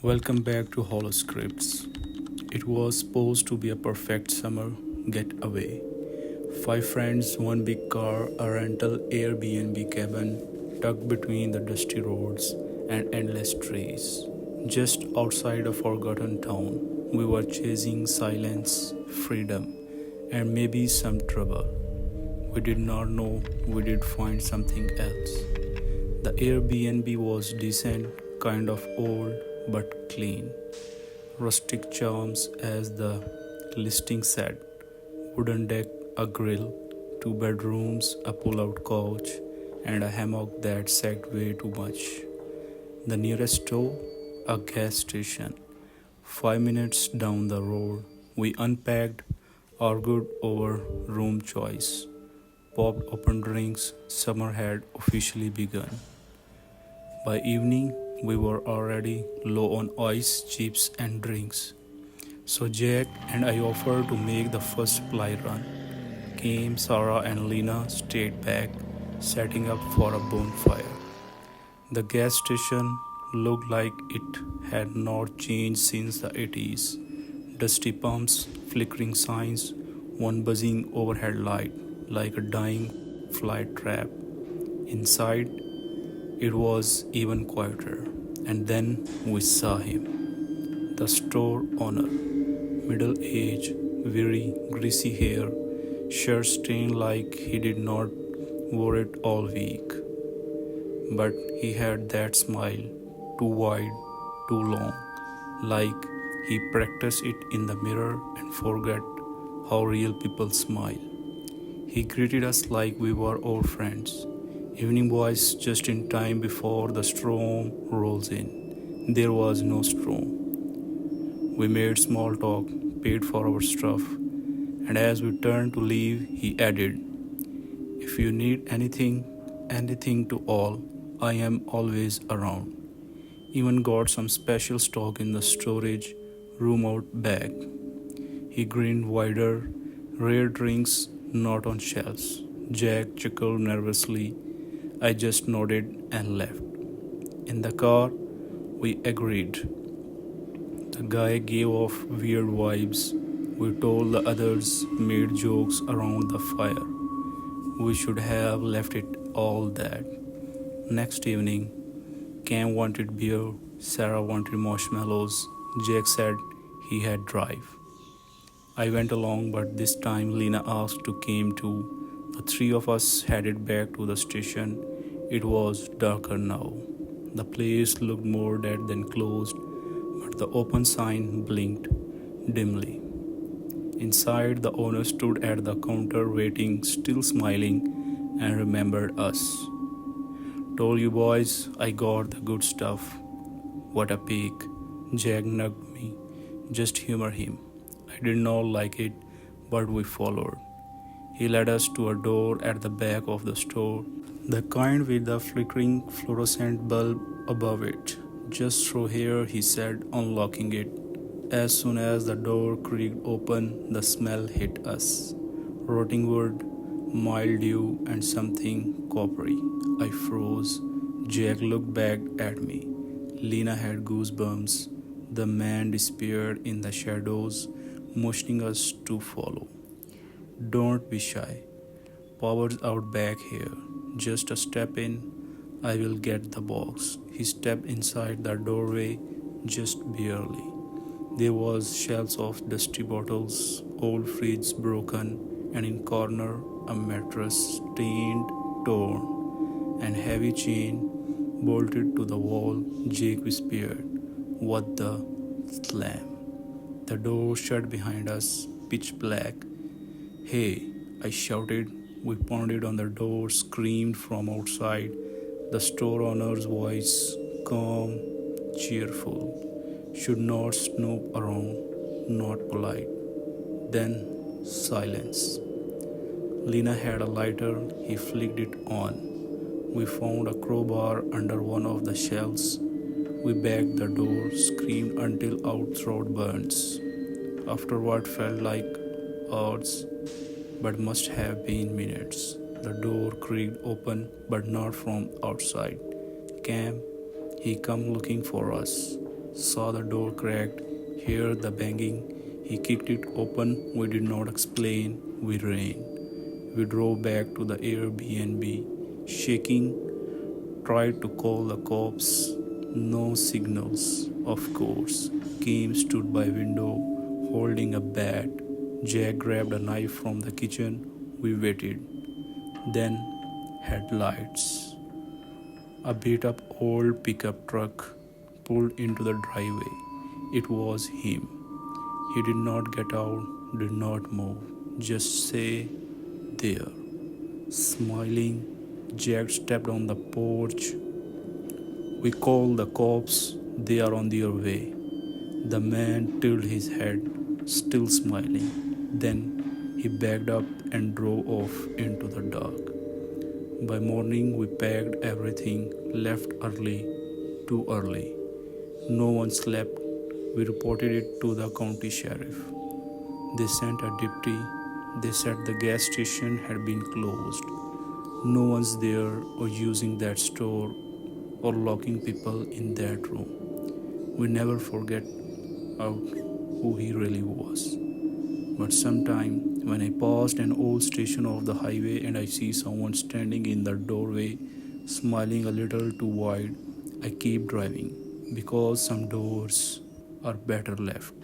Welcome back to Holoscripts. It was supposed to be a perfect summer getaway. Five friends, one big car, a rental Airbnb cabin tucked between the dusty roads and endless trees. Just outside a forgotten town, we were chasing silence, freedom, and maybe some trouble. We did not know we did find something else. The Airbnb was decent, kind of old but clean. Rustic charms, as the listing said: wooden deck, a grill, two bedrooms, a pull out couch, and a hammock that sagged way too much. The nearest store, a gas station. 5 minutes down the road, we unpacked, argued over room choice, popped open drinks. Summer had officially begun. By evening, we were already low on ice, chips, and drinks. So Jack and I offered to make the first supply run. Came, Sarah and Lena stayed back, setting up for a bonfire. The gas station looked like it had not changed since the 80s. Dusty pumps, flickering signs, one buzzing overhead light like a dying fly trap. Inside, it was even quieter. And then we saw him. The store owner, middle age, weary, greasy hair, shirt stained like he did not wear it all week. But he had that smile, too wide, too long, like he practiced it in the mirror and forgot how real people smile. He greeted us like we were old friends. Evening boys, just in time before the storm rolls in. There was no storm. We made small talk, paid for our stuff, and as we turned to leave, he added, "If you need anything to all, I am always around." Even got some special stock in the storage room out back. He grinned wider, rare drinks not on shelves. Jack chuckled nervously. I just nodded and left. In the car, we agreed. The guy gave off weird vibes. We told the others, made jokes around the fire. We should have left it all that. Next evening, Cam wanted beer, Sarah wanted marshmallows. Jack said he had drive. I went along, but this time Lena asked to come too. The three of us headed back to the station. It was darker now. The place looked more dead than closed, but the open sign blinked dimly. Inside, the owner stood at the counter waiting, still smiling, and remembered us. "Told you boys, I got the good stuff." "What a pig." Jack nudged me. "Just humor him." I did not like it, but we followed. He led us to a door at the back of the store, the kind with the flickering fluorescent bulb above it. "Just through here," he said, unlocking it. As soon as the door creaked open, the smell hit us. Rotting wood, mildew, and something coppery. I froze. Jack looked back at me. Lena had goosebumps. The man disappeared in the shadows, motioning us to follow. "Don't be shy. Power's out back here. Just a step in. I will get the box." He stepped inside the doorway, just barely. There was shelves of dusty bottles, old fridge broken, and in corner a mattress stained, torn, and heavy chain bolted to the wall. Jake whispered, "What the slam?" The door shut behind us, pitch black. "Hey," I shouted. We pounded on the door, screamed from outside. The store owner's voice, calm, cheerful. "Should not snoop around, not polite." Then silence. Lena had a lighter. He flicked it on. We found a crowbar under one of the shelves. We backed the door, screamed until our throat burns. After what felt like hours, but must have been minutes, the door creaked open, but not from outside. "Cam," he come looking for us. saw the door cracked, heard the banging. He kicked it open. We did not explain. We ran. We drove back to the Airbnb, shaking, tried to call the cops. No signals, of course. Kim stood by window, holding a bat. Jack grabbed a knife from the kitchen. We waited. Then headlights. A beat up old pickup truck pulled into the driveway. It was him. He did not get out, did not move, just stay there. Smiling, Jack stepped on the porch. We called the cops, they are on their way. The man tilted his head, still smiling. Then he backed up and drove off into the dark. By morning, we packed everything, left early, too early. No one slept. We reported it to the county sheriff. They sent a deputy. They said the gas station had been closed. No one's there or using that store or locking people in that room. We never forget out who he really was. But sometime when I passed an old station off the highway and I see someone standing in the doorway, smiling a little too wide, I keep driving because some doors are better left.